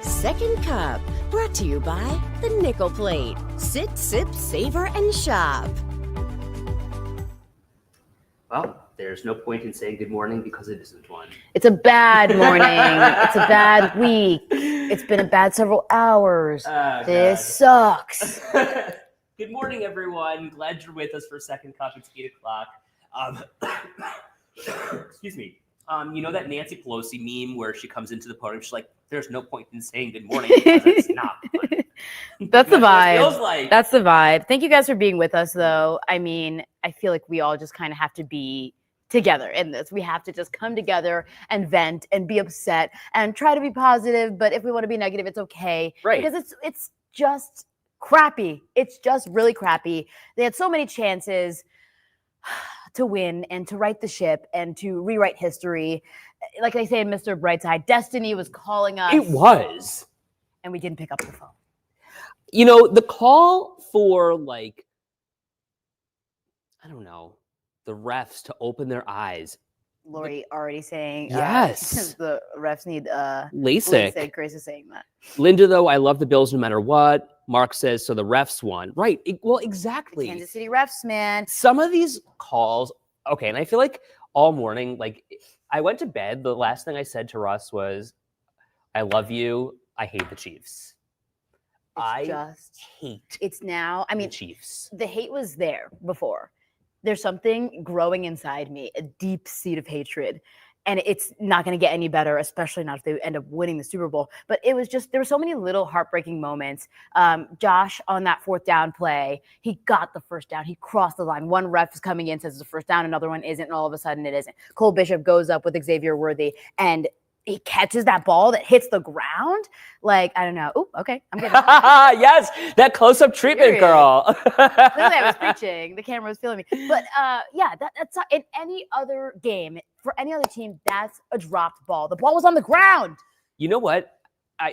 Second Cup, brought to you by the Nickel Plate. Sit, sip, savor, and shop. Well, there's no point in saying good morning because it isn't one. It's a bad morning. It's a bad week. It's been a bad several hours. This sucks. Good morning, everyone. Glad you're with us for Second Cup. It's 8 o'clock. Excuse me. You know that Nancy Pelosi meme where she comes into the podium, she's like, there's no point in saying good morning because it's not fun. That's the vibe. Feels like. That's the vibe. Thank you guys for being with us, though. I mean, I feel like we all just kind of have to be together in this. We have to just come together and vent and be upset and try to be positive. But if we want to be negative, it's okay. Right. Because it's just crappy. It's just really crappy. They had so many chances to win and to right the ship and to rewrite history. Like they say in Mr. Brightside, destiny was calling us. It was. And we didn't pick up the phone. You know, the call for, like, I don't know, the refs to open their eyes. Lori already saying yes. The refs need LASIK. Grace is saying that. Linda, though, I love the Bills no matter what. Mark says, so the refs won. Right. Well, exactly. The Kansas City refs, man. Some of these calls, okay, and I feel like all morning, like, I went to bed. The last thing I said to Russ was, I love you. I hate the Chiefs. It's now, I mean, the Chiefs. The hate was there before. There's something growing inside me, a deep seed of hatred. And it's not going to get any better, especially not if they end up winning the Super Bowl. But it was just, there were so many little heartbreaking moments. Josh, on that fourth down play, he got the first down. He crossed the line. One ref is coming in, says it's a first down. Another one isn't. And all of a sudden it isn't. Cole Bishop goes up with Xavier Worthy and he catches that ball that hits the ground. Like, I don't know. Oh, okay. I'm good. Yes, that close-up treatment, girl. Clearly I was preaching. The camera was feeling me. But yeah, that's not, in any other game, for any other team, that's a dropped ball. The ball was on the ground. You know what?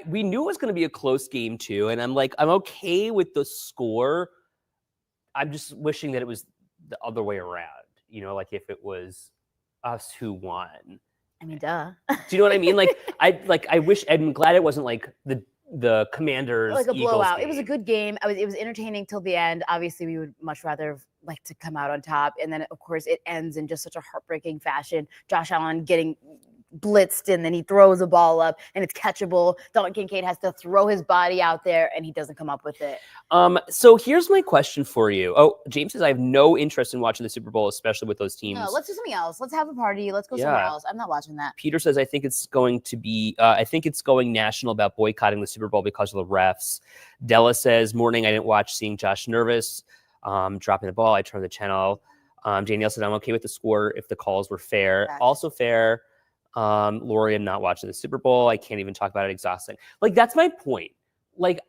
We knew it was going to be a close game, too. And I'm okay with the score. I'm just wishing that it was the other way around. You know, like if it was us who won. I mean, duh. Do you know what I mean? I wish, I'm glad it wasn't like the Commanders, like a Eagles blowout. game. It was a good game. It was entertaining till the end. Obviously, we would much rather have liked to come out on top. And then, of course, it ends in just such a heartbreaking fashion. Josh Allen getting blitzed, and then he throws a ball up, and it's catchable. Dalton Kincaid has to throw his body out there, and he doesn't come up with it. So here's my question for you. Oh, James says, I have no interest in watching the Super Bowl, especially with those teams. No, let's do something else. Let's have a party. Let's go somewhere else. I'm not watching that. Peter says, I think it's going national about boycotting the Super Bowl because of the refs. Della says, morning, I didn't watch, seeing Josh nervous, dropping the ball. I turned the channel. Danielle said, I'm okay with the score if the calls were fair. Gotcha. Also fair. Lori, I'm not watching the Super Bowl. I can't even talk about it. Exhausting. Like, that's my point. Like,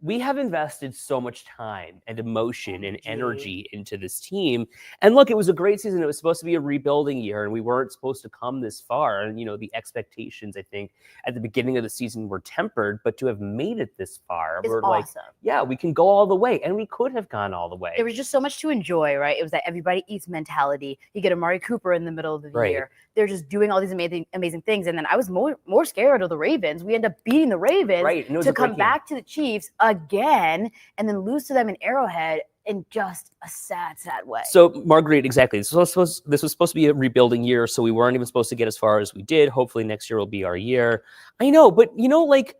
we have invested so much time and emotion and energy into this team. And look, it was a great season. It was supposed to be a rebuilding year, and we weren't supposed to come this far. And, you know, the expectations, I think, at the beginning of the season were tempered, but to have made it this far, it's we're awesome. like, yeah, we can go all the way. And we could have gone all the way. There was just so much to enjoy, right? It was that everybody eats mentality. You get Amari Cooper in the middle of the year. They're just doing all these amazing things. And then I was more scared of the Ravens. We end up beating the Ravens to come back to the Chiefs again and then lose to them in Arrowhead in just a sad way. So, Marguerite, exactly. This was supposed to be a rebuilding year, so we weren't even supposed to get as far as we did. Hopefully next year will be our year. I know, but, you know, like,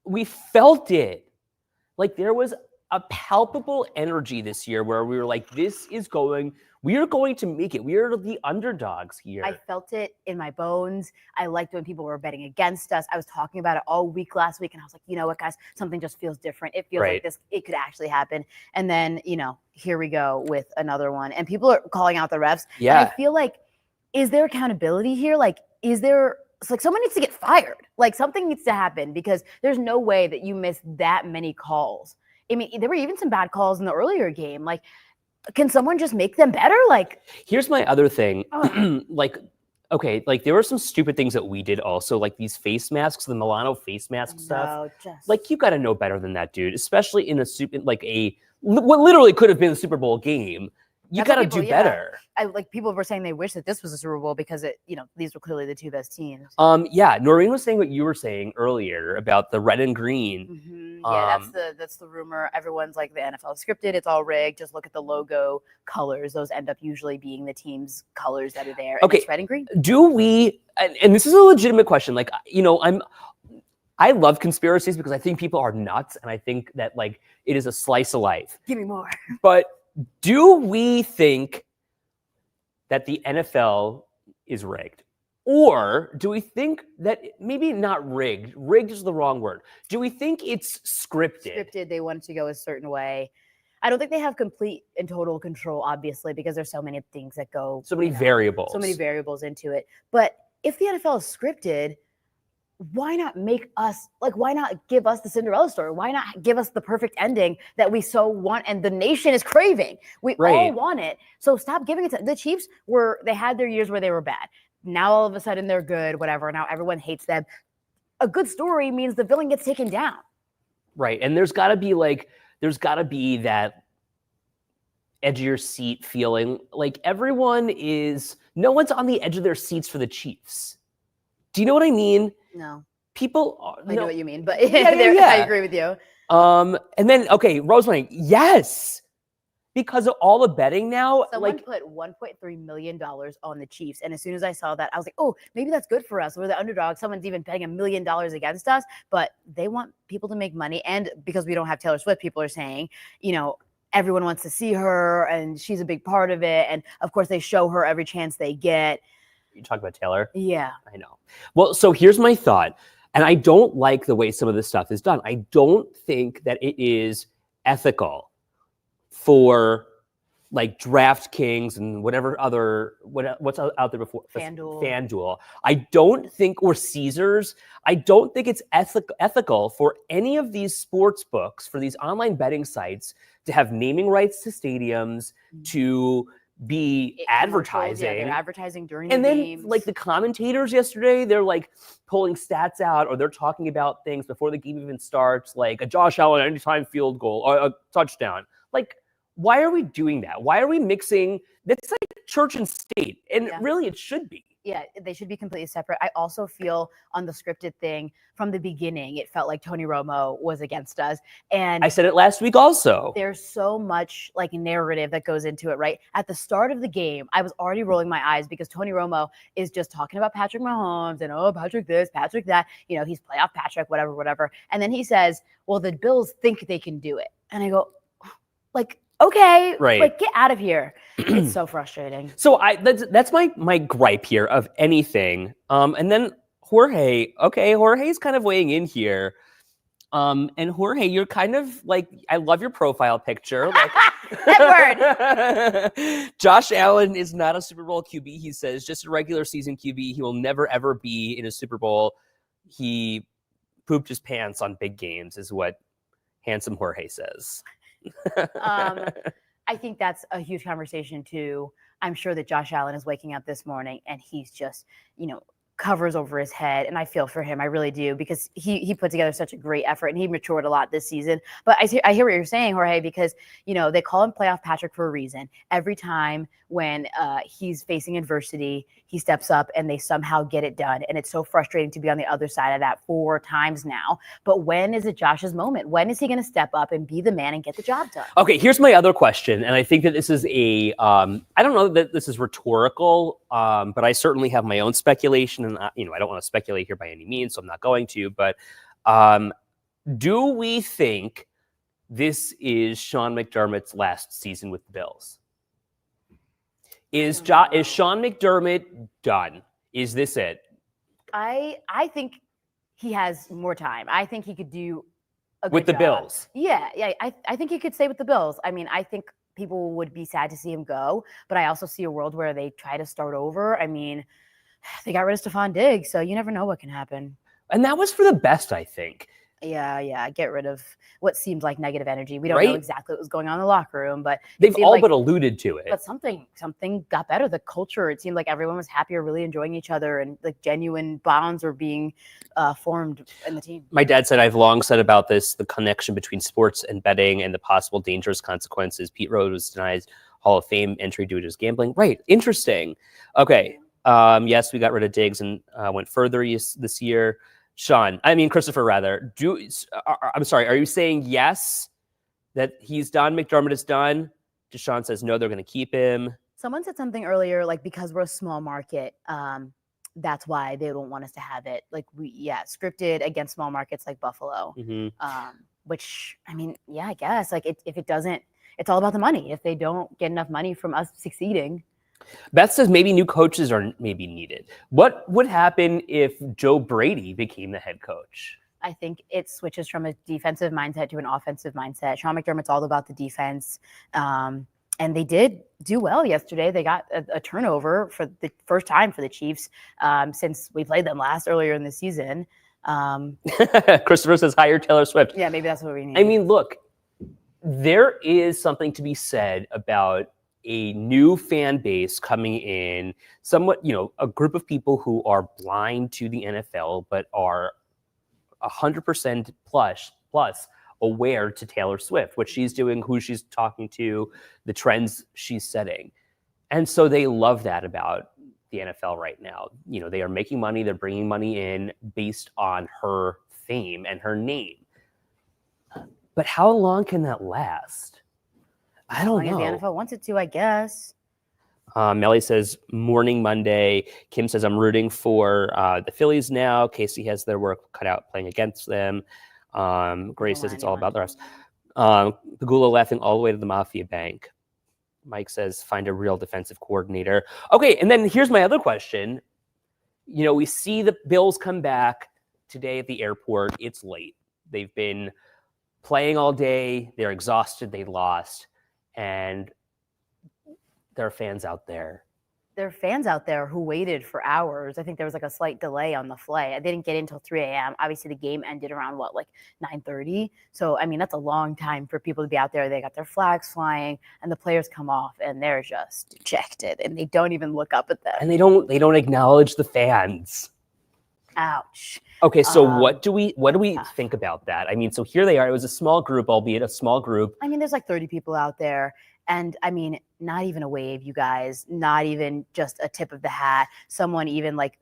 we felt it. Like, there was a palpable energy this year where we were like, we are going to make it. We are the underdogs here. I felt it in my bones. I liked when people were betting against us. I was talking about it all week last week, and I was like, you know what, guys, something just feels different. It feels like this, it could actually happen. And then, you know, here we go with another one. And people are calling out the refs. Yeah. And I feel like, is there accountability here? Like, it's like someone needs to get fired. Like, something needs to happen, because there's no way that you miss that many calls. I mean, there were even some bad calls in the earlier game. Like, can someone just make them better? Like, here's my other thing. Like, okay, like there were some stupid things that we did also, like these face masks, the Milano face mask stuff. Like, you got to know better than that, dude. Especially in what literally could have been a Super Bowl game. you That's what got to people- do yeah. better. Like people were saying they wish that this was a Super Bowl because these were clearly the two best teams. Yeah, Noreen was saying what you were saying earlier about the red and green. Yeah, that's the rumor. Everyone's like the NFL is scripted. It's all rigged. Just look at the logo colors. Those end up usually being the team's colors that are there. And Okay. it's red and green. Do we? And this is a legitimate question. Like, I love conspiracies because I think people are nuts, and I think that like it is a slice of life. Give me more. But do we think that the NFL is rigged? Or do we think that maybe not rigged? Rigged is the wrong word. Do we think it's scripted? Scripted. They want it to go a certain way. I don't think they have complete and total control, obviously, because there's so many things that go. So many variables. So many variables into it. But if the NFL is scripted, why not why not give us the Cinderella story? Why not give us the perfect ending that we so want and the nation is craving? We all want it. So stop giving it to the Chiefs. They had their years where they were bad. Now all of a sudden they're good, whatever. Now everyone hates them. A good story means the villain gets taken down. Right. And there's gotta be that edge of your seat feeling. Like no one's on the edge of their seats for the Chiefs. Do you know what I mean? No. People are, I know what you mean, but Yeah. I agree with you. And then Rosemary, yes. Because of all the betting now, Someone put $1.3 million on the Chiefs. And as soon as I saw that, I was like, oh, maybe that's good for us. We're the underdog. Someone's even paying $1 million against us. But they want people to make money. And because we don't have Taylor Swift, people are saying, everyone wants to see her and she's a big part of it. And of course, they show her every chance they get. You talk about Taylor? Yeah. I know. Well, so here's my thought. And I don't like the way some of this stuff is done. I don't think that it is ethical for like DraftKings and what's out there before FanDuel. I don't think, or Caesars. I don't think it's ethical for any of these sports books, for these online betting sites, to have naming rights to stadiums, to be advertising. Yeah, they're advertising during and the then games. like the commentators yesterday, they're like pulling stats out, or they're talking about things before the game even starts, like a Josh Allen anytime field goal or a touchdown. Like, why are we doing that? Why are we mixing? That's like church and state, and really it should be. Yeah, they should be completely separate. I also feel on the scripted thing from the beginning, it felt like Tony Romo was against us. And I said it last week also. There's so much like narrative that goes into it, right? At the start of the game, I was already rolling my eyes because Tony Romo is just talking about Patrick Mahomes and, oh, Patrick this, Patrick that, he's playoff Patrick, whatever. And then he says, well, the Bills think they can do it. And I go, like, okay, right. Like get out of here. It's so frustrating. So that's my gripe here of anything. And then Jorge's kind of weighing in here. And Jorge, you're kind of like, I love your profile picture. Like, that word. Josh Allen is not a Super Bowl QB. He says just a regular season QB. He will never ever be in a Super Bowl. He pooped his pants on big games, is what handsome Jorge says. I think that's a huge conversation too. I'm sure that Josh Allen is waking up this morning and he's just, covers over his head. And I feel for him. I really do, because he put together such a great effort and he matured a lot this season. But I hear what you're saying, Jorge, because, they call him playoff Patrick for a reason. Every time when he's facing adversity, he steps up and they somehow get it done. And it's so frustrating to be on the other side of that 4 times now. But when is it Josh's moment? When is he going to step up and be the man and get the job done? Okay, here's my other question. And I think that this is I don't know that this is rhetorical, but I certainly have my own speculation. And, I don't want to speculate here by any means, so I'm not going to. But do we think this is Sean McDermott's last season with the Bills? Is Sean McDermott done? Is this it? I think he has more time. I think he could do a good with the job. Bills. Yeah. I think he could stay with the Bills. I mean, I think people would be sad to see him go, but I also see a world where they try to start over. I mean, they got rid of Stephon Diggs, so you never know what can happen. And that was for the best, I think. Yeah. Get rid of what seemed like negative energy. We don't know Right? exactly what was going on in the locker room, but it They've seemed all like, but alluded to it. but something got better. The culture, it seemed like everyone was happier, really enjoying each other, and like genuine bonds were being formed in the team. My dad said, I've long said about this, the connection between sports and betting and the possible dangerous consequences. Pete Rose was denied Hall of Fame entry due to his gambling. Right. Interesting. Okay. Yes, we got rid of Diggs and went further this year. Christopher, rather. I'm sorry. Are you saying yes, that he's done? McDermott is done? Deshaun says no, they're going to keep him. Someone said something earlier, like because we're a small market, that's why they don't want us to have it. Like scripted against small markets like Buffalo. Which I guess like if it doesn't, it's all about the money. If they don't get enough money from us succeeding. Beth says maybe new coaches are maybe needed. What would happen if Joe Brady became the head coach? I think it switches from a defensive mindset to an offensive mindset. Sean McDermott's all about the defense. And they did do well yesterday. They got a turnover for the first time for the Chiefs since we played them earlier in the season. Christopher says hire Taylor Swift. Yeah, maybe that's what we need. I mean, look, there is something to be said about a new fan base coming in, somewhat, a group of people who are blind to the NFL, but are 100% plus aware to Taylor Swift, what she's doing, who she's talking to, the trends she's setting. And so they love that about the NFL right now. They are making money, they're bringing money in based on her fame and her name. But how long can that last? I don't know. The NFL wants it to, I guess. Melly says morning Monday. Kim says I'm rooting for the Phillies now. Casey has their work cut out playing against them. Grace says it's all about the rest. Pagula laughing all the way to the Mafia Bank. Mike says find a real defensive coordinator. Okay, and then here's my other question. We see the Bills come back today at the airport. It's late. They've been playing all day. They're exhausted. They lost. And there are fans out there. There are fans out there who waited for hours. I think there was like a slight delay on the flight. They didn't get in until 3 a.m. Obviously, the game ended around 9:30. So, that's a long time for people to be out there. They got their flags flying, and the players come off, and they're just dejected, and they don't even look up at them. And they don't acknowledge the fans. Ouch. Okay, so what do we think about that? So here they are. It was a small group, albeit a small group. There's like 30 people out there. And not even a wave, you guys, not even just a tip of the hat. Someone even like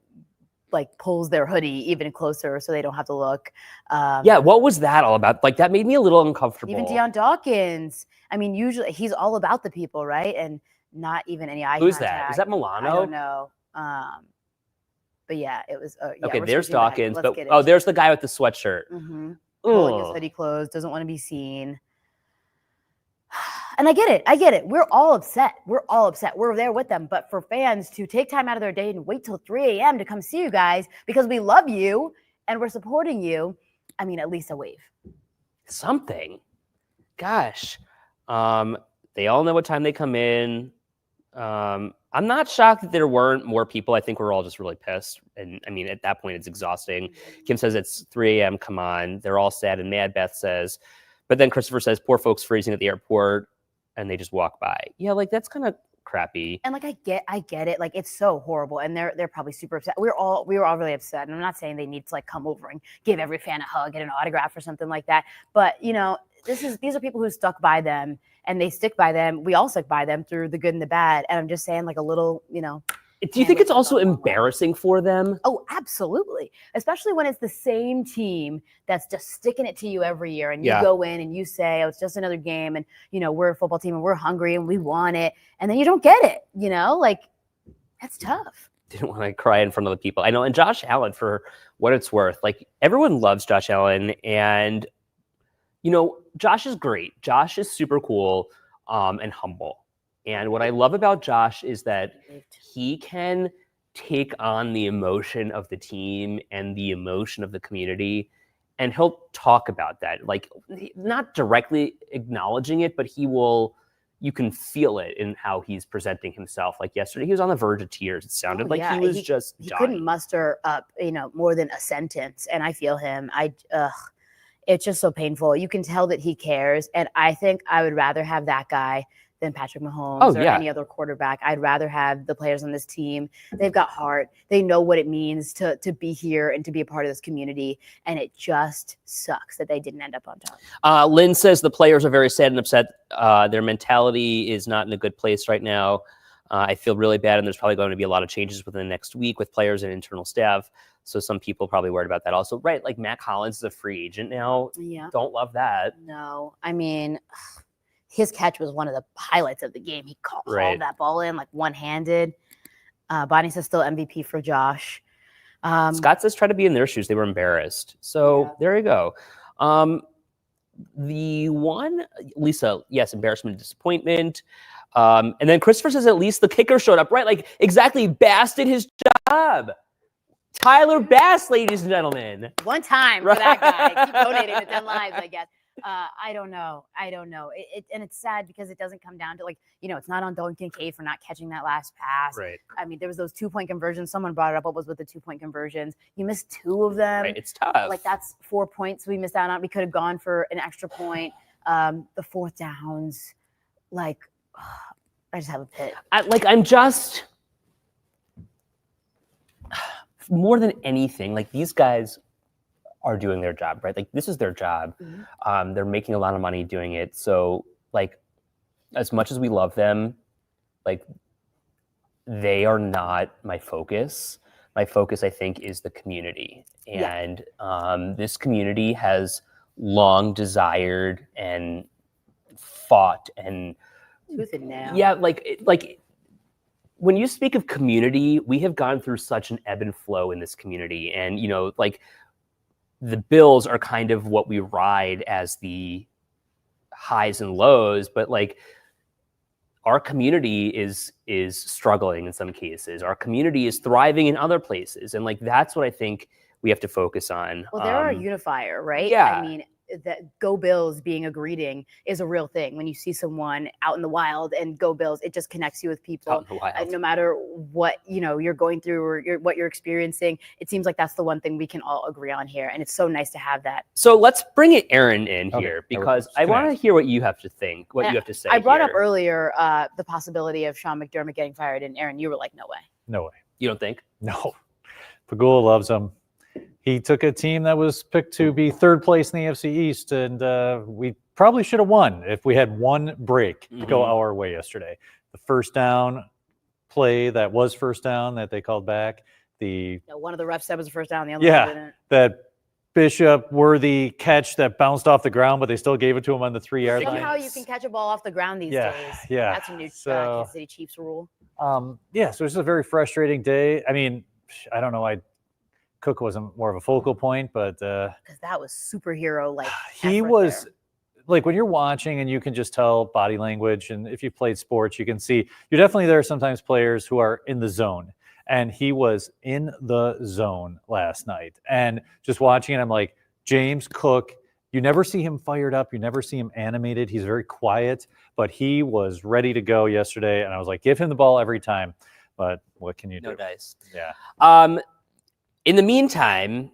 pulls their hoodie even closer so they don't have to look. What was that all about? Like that made me a little uncomfortable. Even Deion Dawkins. Usually he's all about the people, right? And not even any eye Who's contact. that? Is that Milano? I don't know. But yeah, it was. Okay, there's Dawkins. But there's the guy with the sweatshirt. Mm-hmm. Pulling his hoodie closed, doesn't want to be seen. And I get it. We're all upset. We're there with them. But for fans to take time out of their day and wait till 3 a.m. to come see you guys because we love you and we're supporting you, at least a wave. Something. Gosh. They all know what time they come in. I'm not shocked that there weren't more people. I think we're all just really pissed. And at that point, it's exhausting. Kim says it's 3 a.m. Come on. They're all sad and mad, Beth says. But then Christopher says, poor folks freezing at the airport. And they just walk by. Yeah, that's kind of crappy. And I get it. It's so horrible. And they're probably super upset. We were all really upset. And I'm not saying they need to come over and give every fan a hug and an autograph or something like that. But these are people who stuck by them and they stick by them. We all stick by them through the good and the bad. And I'm just saying a little, Do you think it's also embarrassing for them? Oh, absolutely. Especially when it's the same team that's just sticking it to you every year. And you go in and you say, oh, it's just another game. And, we're a football team and we're hungry and we want it. And then you don't get it, that's tough. Didn't want to cry in front of the people. I know. And Josh Allen, for what it's worth, everyone loves Josh Allen. And, Josh is great. Josh is super cool and humble. And what I love about Josh is that he can take on the emotion of the team and the emotion of the community, and he'll talk about that. Not directly acknowledging it, but you can feel it in how he's presenting himself. Yesterday, he was on the verge of tears. It sounded he was just he dying. Couldn't muster up, more than a sentence. And I feel him. It's just so painful. You can tell that he cares. And I think I would rather have that guy than Patrick Mahomes or any other quarterback. I'd rather have the players on this team. They've got heart. They know what it means to be here and to be a part of this community. And it just sucks that they didn't end up on top. Lynn says the players are very sad and upset. Their mentality is not in a good place right now. I feel really bad, and there's probably going to be a lot of changes within the next week with players and internal staff. So some people probably worried about that also. Right, like Mac Hollins is a free agent now. Yeah. Don't love that. No, I mean, his catch was one of the highlights of the game. He called that ball in like one-handed. Bonnie says still MVP for Josh. Scott says try to be in their shoes. They were embarrassed. So there you go. The one, Lisa, yes, embarrassment and disappointment. And then Christopher says at least the kicker showed up, right? Like, exactly, Bass did his job. Tyler Bass, ladies and gentlemen. One time for that guy. Keep donating to 10 lives, I guess. I don't know. And it's sad because it doesn't come down to, like, it's not on Dalton Kincaid for not catching that last pass. Right. I mean, there was those 2-point conversions. Someone brought it up. What was with the 2-point conversions? You missed 2 of them. Right. It's tough. Like, that's 4 points we missed out on. We could have gone for an extra point. The 4th downs, like, I just have a pit. I'm just more than anything, like, these guys are doing their job, right? Like, this is their job. Mm-hmm. They're making a lot of money doing it. So, like, as much as we love them, like, they are not my focus. My focus, I think, is the community. And this community has long desired and fought and tooth and nail. Yeah, like when you speak of community, we have gone through such an ebb and flow in this community. And, like, the Bills are kind of what we ride as the highs and lows, but, like, our community is struggling in some cases. Our community is thriving in other places. And, like, that's what I think we have to focus on. Well, they're a unifier, right? Yeah. I mean, that Go Bills being a greeting is a real thing. When you see someone out in the wild and Go Bills, it just connects you with people. Out in the wild. No matter what you're going through or what you're experiencing, it seems like that's the one thing we can all agree on here, and it's so nice to have that. So let's bring Aaron in here, because I want to hear what you have to think, what you have to say. I brought here. up earlier the possibility of Sean McDermott getting fired, and Aaron, you were like, no way. No way. You don't think? No. Pagula loves him. He took a team that was picked to be 3rd place in the AFC East, and we probably should have won if we had one break to go our way yesterday. The first down play that was first down that they called back. One of the refs said was a first down. The other one didn't. That Bishop worthy catch that bounced off the ground, but they still gave it to him on the 3-yard line. Somehow you can catch a ball off the ground these days. Yeah. That's a new Kansas City Chiefs rule. So it's just a very frustrating day. I mean, I don't know. Cook wasn't more of a focal point, but because that was superhero like. He was like, when you're watching and you can just tell body language, and if you've played sports, you can see you're definitely there. Sometimes players who are in the zone, and he was in the zone last night. And just watching it, I'm like, James Cook. You never see him fired up. You never see him animated. He's very quiet, but he was ready to go yesterday. And I was like, give him the ball every time. But what can you do? No dice. Yeah. In the meantime,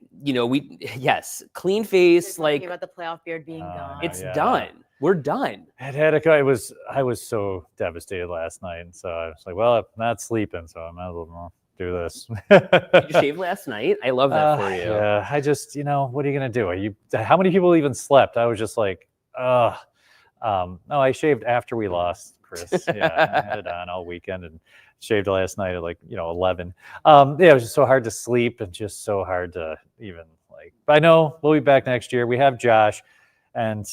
clean face, like about the playoff beard being gone. It's done. We're done. I was so devastated last night. And so I was like, well, I'm not sleeping, so I might as well do this. Did you shave last night? I love that for you. Yeah, I just, what are you going to do? How many people even slept? I was just like, no, I shaved after we lost, Chris. Yeah, I had it on all weekend and shaved last night at 11. It was just so hard to sleep and just so hard to even but I know we'll be back next year. We have Josh, and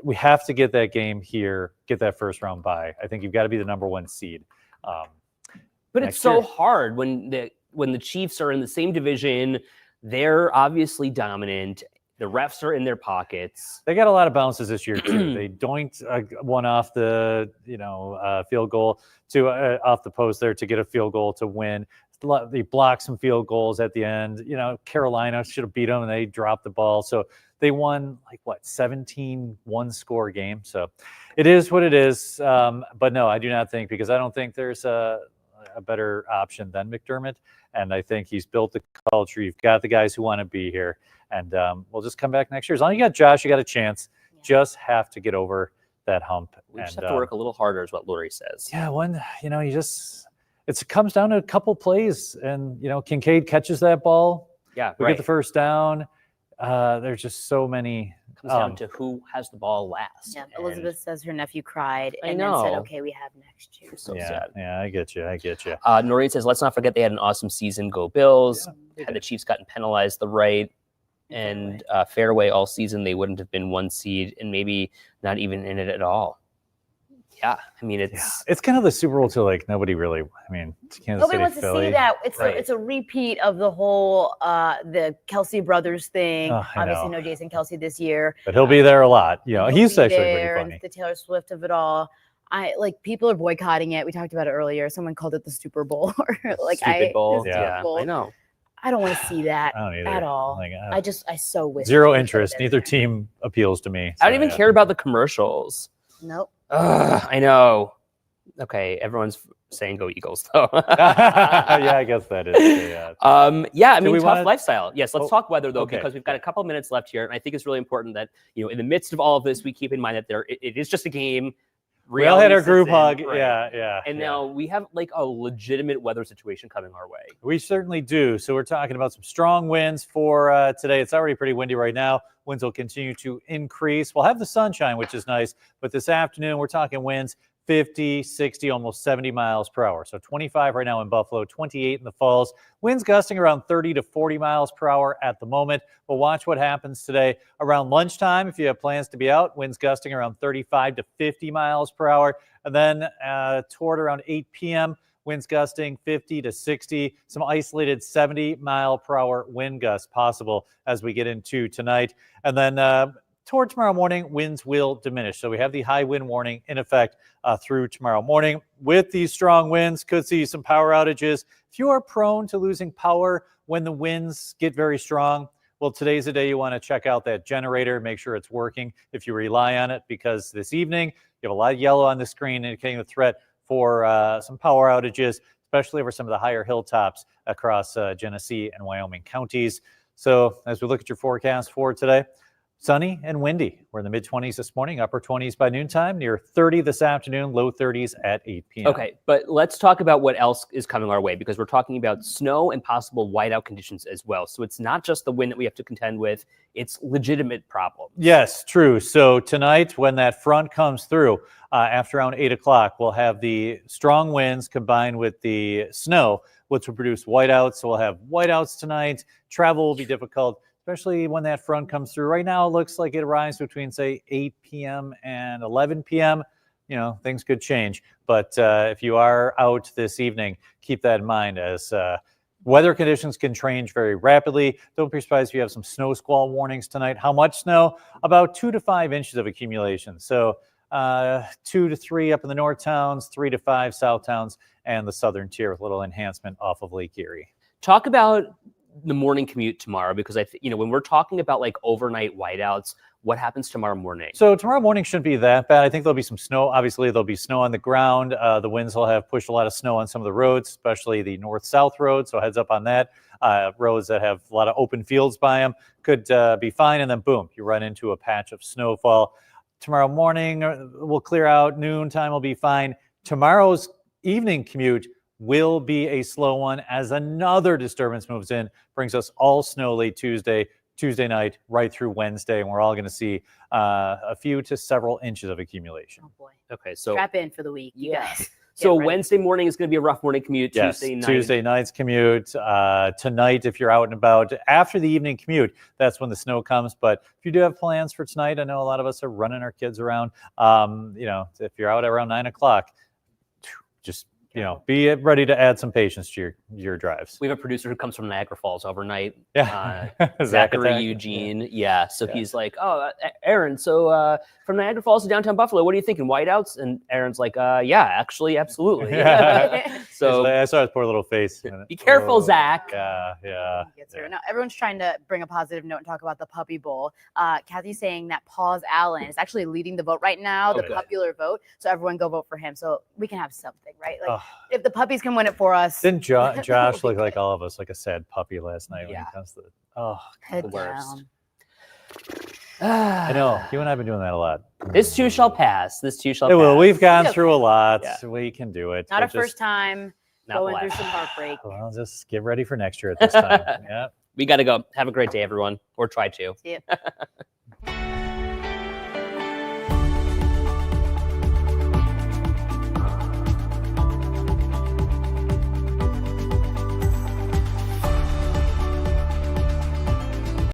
we have to get that game here, get that first round bye. I think you've got to be the number 1 seed. But it's so hard when the Chiefs are in the same division. They're obviously dominant. The refs are in their pockets. They got a lot of bounces this year too. They doinked one off the field goal to off the post there to get a field goal to win. They blocked some field goals at the end. Carolina should have beat them, and they dropped the ball. So they won 17 one-score game. So it is what it is. But no, I do not think, because I don't think there's a better option than McDermott. And I think he's built the culture. You've got the guys who want to be here. And we'll just come back next year. As long as you got Josh, you got a chance. Yeah. Just have to get over that hump. We just have to work a little harder, is what Lori says. Yeah, it comes down to a couple plays. And, Kincaid catches that ball. Yeah, We get the first down. There's just so many. Comes down to who has the ball last. Yeah, And Elizabeth says her nephew cried I and then said, know. "Okay, we have next year." so yeah, sad. yeah, I get you. Noreen says, let's not forget they had an awesome season. Go Bills. Yeah, Had the Chiefs gotten penalized the right and fairway all season, they wouldn't have been 1 seed and maybe not even in it at all. Yeah, I mean, it's kind of the Super Bowl too. Like nobody really. I mean, Kansas Nobody City, wants to Philly. see that. Right. It's a repeat of the whole the Kelsey brothers thing. Oh, I Obviously, know. no Jason Kelsey this year. But he'll be there a lot. He'll He's be actually there, pretty and funny. the Taylor Swift of it all. People are boycotting it. We talked about it earlier. Someone called it the Super Bowl. Stupid Bowl. the Yeah, Super Bowl. I know. I don't want to see that I don't either. at all. Like, I so wish zero it interest. could've been Neither there. team appeals to me. I don't even care about the commercials. Nope. I know. Okay, everyone's saying go Eagles though. Yeah, I guess that is. Yeah. Yeah, I Do mean, we tough wanna- lifestyle. Yes, let's Oh, talk weather though, okay. because we've got a couple minutes left here, and I think it's really important that in the midst of all of this, we keep in mind that it is just a game. We all had Reality our group sets in, hug. right? Yeah. And now we have like a legitimate weather situation coming our way. We certainly do. So we're talking about some strong winds for today. It's already pretty windy right now. Winds will continue to increase. We'll have the sunshine, which is nice. But this afternoon, we're talking winds 50, 60, almost 70 miles per hour. So 25 right now in Buffalo, 28 in the Falls. Winds gusting around 30 to 40 miles per hour at the moment. But watch what happens today around lunchtime. If you have plans to be out, winds gusting around 35 to 50 miles per hour. And then toward around 8 p.m., winds gusting 50 to 60, some isolated 70 mile per hour wind gusts possible as we get into tonight. And then toward tomorrow morning, winds will diminish. So we have the high wind warning in effect through tomorrow morning. With these strong winds, could see some power outages. If you are prone to losing power when the winds get very strong, well, today's the day you want to check out that generator, make sure it's working if you rely on it, because this evening you have a lot of yellow on the screen indicating the threat for some power outages, especially over some of the higher hilltops across Genesee and Wyoming counties. So as we look at your forecast for today, sunny and windy. We're in the mid-20s this morning, upper 20s by noontime, near 30 this afternoon, low 30s at 8 p.m. Okay, but let's talk about what else is coming our way, because we're talking about snow and possible whiteout conditions as well. So it's not just the wind that we have to contend with, it's legitimate problems. Yes, true. So tonight, when that front comes through, after around 8 o'clock, we'll have the strong winds combined with the snow, which will produce whiteouts. So we'll have whiteouts tonight. Travel will be difficult, especially when that front comes through. Right now, it looks like it arrives between, say, 8 p.m. and 11 p.m. Things could change. But if you are out this evening, keep that in mind, as weather conditions can change very rapidly. Don't be surprised if you have some snow squall warnings tonight. How much snow? About 2 to 5 inches of accumulation. So 2 to 3 up in the north towns, 3 to 5 south towns, and the southern tier with a little enhancement off of Lake Erie. Talk about the morning commute tomorrow, because when we're talking about like overnight whiteouts, what happens tomorrow morning? So tomorrow morning shouldn't be that bad. I think there'll be some snow. Obviously, there'll be snow on the ground. The winds will have pushed a lot of snow on some of the roads, especially the north-south roads. So heads up on that. Roads that have a lot of open fields by them could be fine. And then boom, you run into a patch of snowfall. Tomorrow morning will clear out. Noon time will be fine. Tomorrow's evening commute will be a slow one as another disturbance moves in, brings us all snow late Tuesday night, right through Wednesday, and we're all going to see a few to several inches of accumulation. Oh boy. Okay, so Strap in for the week, you Yeah. guys. so Get ready. Wednesday morning is going to be a rough morning commute. Yes, Tuesday night. Tuesday night's commute. Tonight, if you're out and about after the evening commute, that's when the snow comes. But if you do have plans for tonight, I know a lot of us are running our kids around. If you're out around 9 o'clock, just be ready to add some patience to your drives. We have a producer who comes from Niagara Falls overnight. Yeah, Zachary Eugene. Yeah. So he's like, "Oh, Aaron, so from Niagara Falls to downtown Buffalo, what are you thinking? Whiteouts?" And Aaron's like, "Yeah, actually, absolutely." Yeah. So I saw his poor little face. be careful, Zach. Yeah. Gets her. Now, everyone's trying to bring a positive note and talk about the Puppy Bowl. Kathy's saying that Paws Allen is actually leading the vote right now, the Okay. popular vote. So everyone go vote for him. So we can have something, right? Like if the puppies can win it for us, Didn't Josh we'll look be like good. all of us, like a sad puppy last night when Yeah. he comes to the Head the worst. down. I know. You and I have been doing that a lot. This too shall pass. This too shall It pass. will. We've gone Okay. through a lot. Yeah. We can do it. Not We'll our first time Not going the through last. some heartbreak. Well, just get ready for next year at this time. Yeah. We got to go. Have a great day, everyone, or try to. See ya.